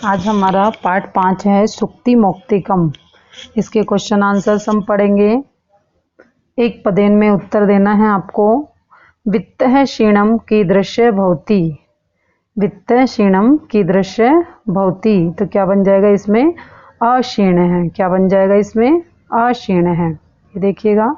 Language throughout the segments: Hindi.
आज हमारा पार्ट 5 है सुक्ति मौक्तिकम। इसके क्वेश्चन आंसर्स हम पढ़ेंगे। एक पदेन में उत्तर देना है आपको। वित्त है क्षीणम कीदृश्य भवति। वित्त क्षीणम कीदृश्य भवति, तो क्या बन जाएगा इसमें? अक्षीण है। क्या बन जाएगा इसमें? अक्षीण है। ये देखिएगा,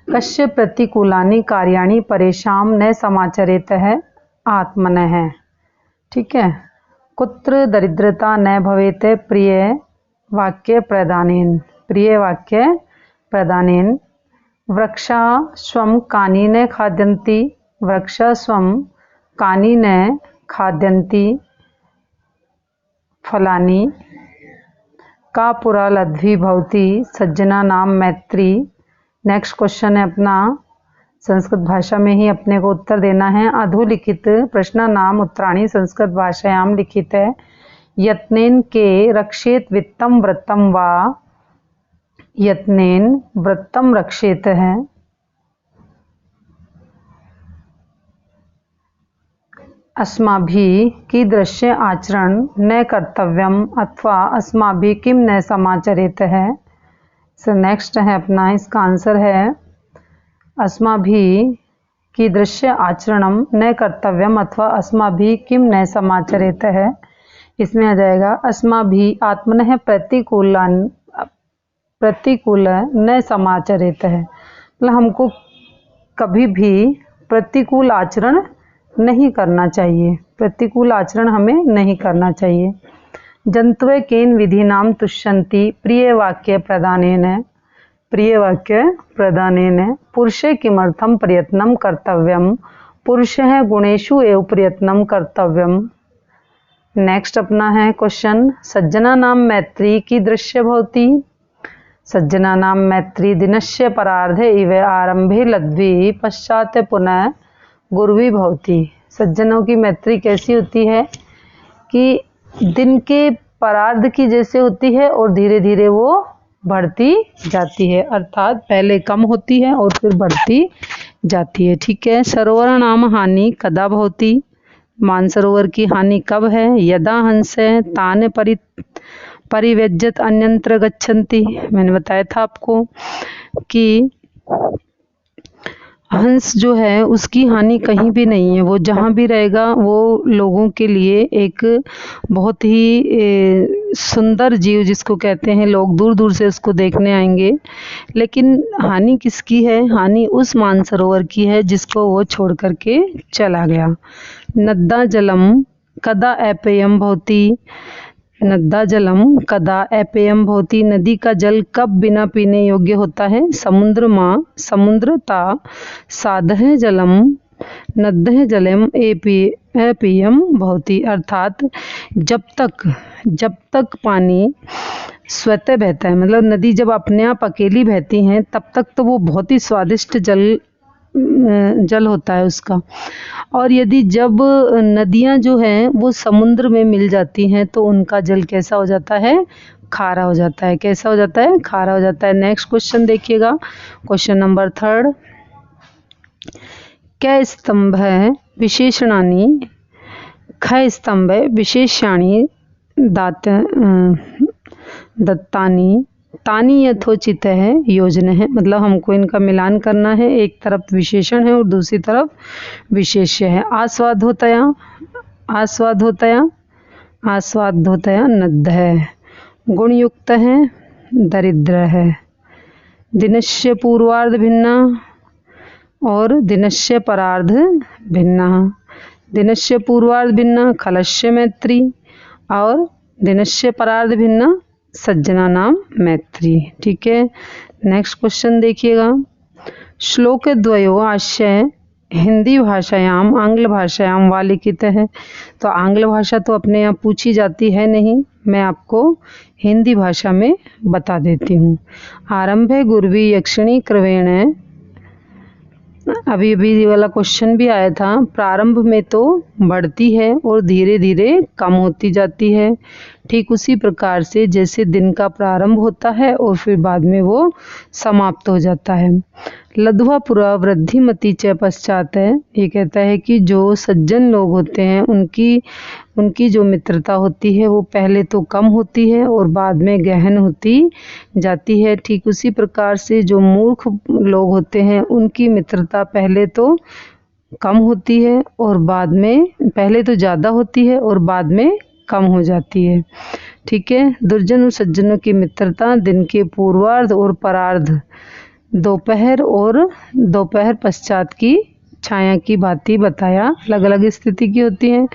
कस्य प्रतिकूलानि कार्याणि परेशान न समाचरेत है आत्मनः है। ठीक है। कुत्र दरिद्रता न भवेत प्रिय वाक्य प्रदानेन। प्रिय वाक्य प्रदानेन। वृक्षा स्वं कानि न खाद्यन्ति। वृक्षा स्वं कानि न खाद्यन्ति फलानि। का पुरा लब्धि भवति सज्जना नाम मैत्री। नेक्स्ट क्वेश्चन है अपना, संस्कृत भाषा में ही अपने को उत्तर देना है। अधोलिखित प्रश्न नाम उत्तराणि संस्कृत भाषायाम लिखित है। यत्नेन के रक्षेत वित्तम व्रतम वा। यत्नेन व्रतम रक्षेत है। अस्माभिः कीदृश्य आचरण न कर्तव्यम अथवा अस्माभिः किम न समाचरेत है। सो नेक्स्ट है अपना, इसका आंसर है अस्माभिः कीदृश्य आचरणम न कर्तव्यम अथवा अस्माभिः किम न समाचरेत है। इसमें आ जाएगा अस्माभिः आत्मनः प्रतिकूल न समाचरेत है। मतलब हमको कभी भी प्रतिकूल आचरण नहीं करना चाहिए। प्रतिकूल आचरण हमें नहीं करना चाहिए। जंतवे केन विधिनाम तुष्यन्ति प्रिय वाक्य प्रदानेन। प्रिय वाक्य प्रदानेन। पुरुषे किमर्थम प्रयत्नं कर्तव्यम। पुरुषः गुणेषु एव प्रयत्नं कर्तव्यम। नेक्स्ट अपना है क्वेश्चन, सज्जना नाम मैत्री कीदृश्य भवति। सज्जना नाम मैत्री दिनस्य परार्धे इव आरंभे लब्ध्वी पश्चात पुनः गुरुवी भवति। सज्जनों की मैत्री कैसी होती है कि दिन के परार्ध की जैसे होती है और धीरे धीरे वो बढ़ती जाती है, अर्थात पहले कम होती है और फिर बढ़ती जाती है। ठीक है। सरोवर नाम हानि कदा भवति। मानसरोवर की हानि कब है? यदा हंस तान परिव्यज्यत अन्यत्र गच्छन्ति। मैंने बताया था आपको कि हंस जो है उसकी हानि कहीं भी नहीं है। वो जहाँ भी रहेगा वो लोगों के लिए एक बहुत ही सुंदर जीव जिसको कहते हैं, लोग दूर दूर से उसको देखने आएंगे। लेकिन हानि किसकी है? हानि उस मानसरोवर की है जिसको वो छोड़ करके चला गया। नद्दा जलम कदा अपेयम भवति। नद्दा जलम कदा अपेयम भवति। नदी का जल कब बिना पीने योग्य होता है? समुद्रता साधः जलम नद्दः जलम अपेयम भवति। अर्थात जब तक पानी स्वतः बहता है, मतलब नदी जब अपने आप अकेली बहती हैं तब तक तो वो बहुत ही स्वादिष्ट जल होता है उसका। और यदि जब नदियां जो हैं वो समुद्र में मिल जाती हैं तो उनका जल कैसा हो जाता है? खारा हो जाता है। कैसा हो जाता है? खारा हो जाता है। नेक्स्ट क्वेश्चन देखिएगा, क्वेश्चन नंबर 3। क स्तंभ विशेषणानि ख स्तंभ विशेषाणि दत्तानि तानी यथोचित है योजन है। मतलब हमको इनका मिलान करना है। एक तरफ विशेषण है और दूसरी तरफ विशेष्य है। आस्वादोतया नद्द है। गुणयुक्त है, दरिद्र है। दिनस्य पूर्वार्ध भिन्ना और दिनस्य परार्ध भिन्ना। दिनस्य पूर्वार्ध भिन्ना खलस्य मैत्री और दिनस्य परार्ध भिन्ना सज्जना नाम मैत्री। ठीक है। नेक्स्ट क्वेश्चन देखिएगा, श्लोक द्वयो आशय हिंदी भाषायाम आंग्ल भाषायाम वा लिखित है। तो आंग्ल भाषा तो अपने यहाँ पूछी जाती है नहीं, मैं आपको हिंदी भाषा में बता देती हूँ। आरंभे गुर्वी यक्षिणी क्रवेण। अभी ये वाला क्वेश्चन भी आया था। प्रारंभ में तो बढ़ती है और धीरे धीरे कम होती जाती है। ठीक उसी प्रकार से जैसे दिन का प्रारंभ होता है और फिर बाद में वो समाप्त हो जाता है। लब्ध्वा पुरा वृद्धिमती च पश्चात है, ये कहता है कि जो सज्जन लोग होते हैं उनकी जो मित्रता होती है वो पहले तो कम होती है और बाद में गहन होती जाती है। ठीक उसी प्रकार से जो मूर्ख लोग होते हैं उनकी मित्रता पहले तो कम होती है और बाद में, पहले तो ज़्यादा होती है और बाद में कम हो जाती है। ठीक है। दुर्जन और सज्जनों की मित्रता दिन के पूर्वार्ध और परार्ध, दोपहर और दोपहर पश्चात की छाया की भांति बताया, अलग अलग स्थिति की होती है।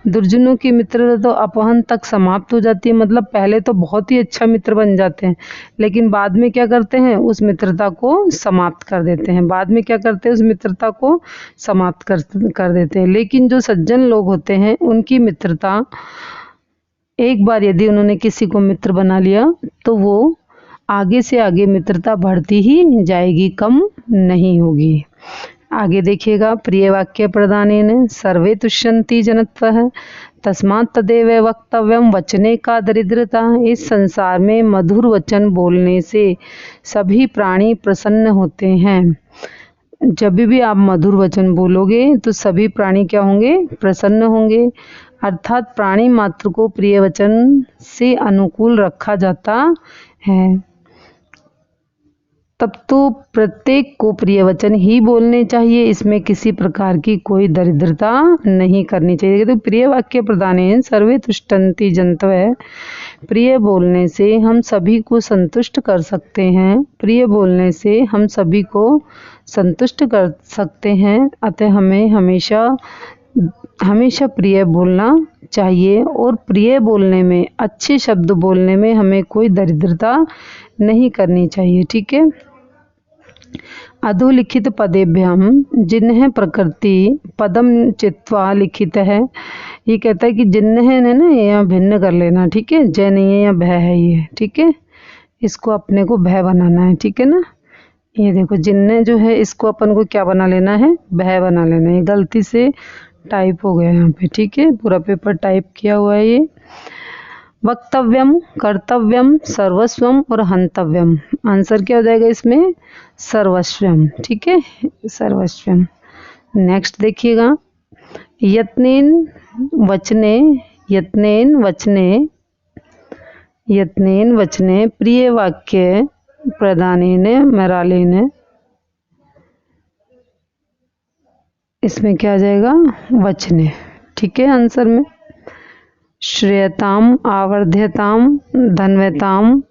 दुर्जनों की मित्रता तो अपहन तक समाप्त हो जाती है, मतलब पहले तो बहुत ही अच्छा मित्र बन जाते हैं लेकिन बाद में क्या करते हैं, उस मित्रता को समाप्त कर देते हैं। बाद में क्या करते हैं, उस मित्रता को समाप्त कर देते हैं। लेकिन जो सज्जन लोग होते हैं उनकी मित्रता, एक बार यदि उन्होंने किसी को मित्र बना लिया तो वो आगे से आगे मित्रता बढ़ती ही जाएगी, कम नहीं होगी। आगे देखिएगा, प्रिय वाक्य प्रदानेन सर्वे तुष्यन्ति जनत्वः तस्मात् तदेव वक्तव्यम वचने का दरिद्रता। इस संसार में मधुर वचन बोलने से सभी प्राणी प्रसन्न होते हैं। जब भी आप मधुर वचन बोलोगे तो सभी प्राणी क्या होंगे, प्रसन्न होंगे। अर्थात प्राणी मात्र को प्रिय वचन से अनुकूल रखा जाता है। तब तो प्रत्येक को प्रिय वचन ही बोलने चाहिए, इसमें किसी प्रकार की कोई दरिद्रता नहीं करनी चाहिए। तो प्रिय वाक्य प्रदानेन सर्वे तुष्टन्ति जन्तवः, प्रिय बोलने से हम सभी को संतुष्ट कर सकते हैं। प्रिय बोलने से हम सभी को संतुष्ट कर सकते हैं। अतः हमें हमेशा प्रिय बोलना चाहिए और प्रिय बोलने में, अच्छे शब्द बोलने में हमें कोई दरिद्रता नहीं करनी चाहिए। ठीक है। अधोलिखित पदेभ्याम जिन्ह प्रकृति पदम चित्वा लिखित है, ये कहता है कि जिन्ह है ना, यहाँ भिन्न कर लेना। ठीक है, जय नहीं है, यहाँ भय है ये। ठीक है, इसको अपने को भय बनाना है। ठीक है ना, ये देखो जिन्ह जो है इसको अपन को क्या बना लेना है, भय बना लेना है। ये गलती से टाइप हो गया यहाँ पे। ठीक है, पूरा पेपर टाइप किया हुआ है ये। वक्तव्यम, कर्तव्यम, सर्वस्वम और हंतव्यम। आंसर क्या हो जाएगा इसमें, सर्वस्वम। ठीक है, सर्वस्वम। नेक्स्ट देखिएगा, यत्नेन वचने, यत्नेन वचने प्रिय वाक्य प्रदानेन मरालेन। इसमें क्या आ जाएगा, वचने। ठीक है, आंसर में श्रेयताम, आवर्ध्यताम, धन्वताम,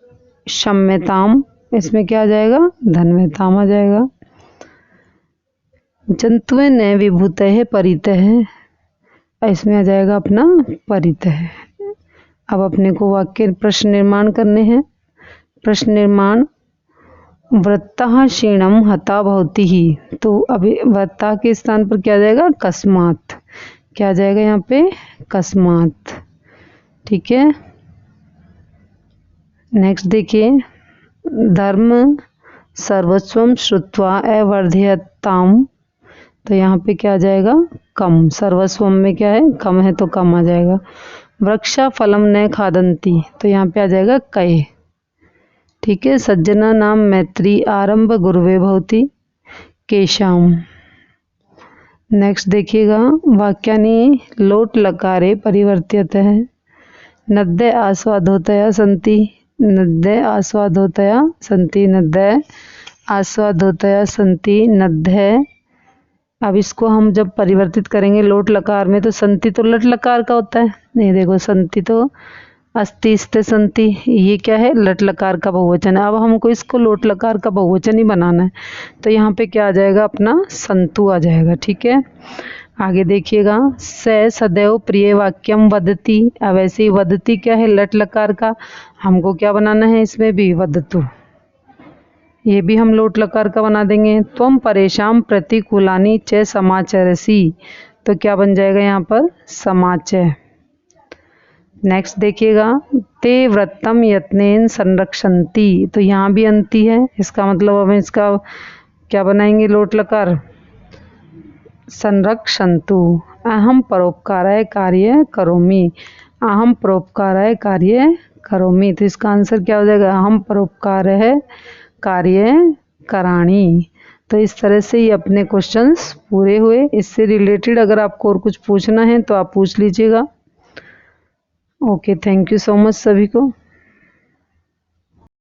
क्षम्यताम। इसमें क्या आ जाएगा, धन्वताम आ जाएगा। जंतुवे न विभूत है परित है, इसमें आ जाएगा अपना परित है। अब अपने को वाक्य प्रश्न निर्माण करने हैं। प्रश्न निर्माण, वृत्तः क्षीणम हता भवति ही, तो अभी वृत्ता के स्थान पर क्या आ जाएगा, कस्मात्। क्या आ जाएगा यहाँ पे, कस्मात्। ठीक है। नेक्स्ट देखिए, धर्म सर्वस्वम श्रुत्वा अवर्ध्यताम, तो यहाँ पे क्या आ जाएगा, कम। सर्वस्वम में क्या है, कम है तो कम आ जाएगा। वृक्षा फलम न खादंती, तो यहाँ पे आ जाएगा कय। ठीक है। सज्जना नाम मैत्री आरंभ गुरुवे भवति केशाम। नेक्स्ट देखिएगा, वाक्यानि लोट लकारे परिवर्त्यते है। नद्य आस्वादोतया सन्ति, नद्य आस्वादोतया सन्ति, नद्य आस्वादोतया सन्ति, नद्य। अब इसको हम जब परिवर्तित करेंगे लोट लकार में, तो संति तो लट लकार का होता है। नहीं देखो, संति तो अस्ति स्ते संति, ये क्या है, लट लकार का बहुवचन है। अब हमको इसको लोट लकार का बहुवचन ही बनाना है, तो यहाँ पे क्या आ जाएगा, अपना संतु आ जाएगा। ठीक है। आगे देखिएगा, स सदैव प्रिय वाक्यम वदति। अब ऐसे ही वदति क्या है, लट लकार का, हमको क्या बनाना है, इसमें भी वदतु, ये भी हम लोट लकार का बना देंगे। त्वम परेशान प्रतिकूलानी च समाचरसी, तो क्या बन जाएगा यहाँ पर, समाचय। नेक्स्ट देखिएगा, ते व्रतम यत्नेन संरक्षन्ति, तो यहाँ भी अंति है, इसका मतलब हमें इसका क्या बनाएंगे, लोट लकार, संरक्षन्तु। अहम परोपकाराय कार्य करोमि, अहम परोपकाराय कार्य करोमि, तो इसका आंसर क्या हो जाएगा, अहम परोपकार है कार्य कराणी। तो इस तरह से ये अपने क्वेश्चंस पूरे हुए। इससे रिलेटेड अगर आपको और कुछ पूछना है तो आप पूछ लीजिएगा। Okay, thank you so much सभी को।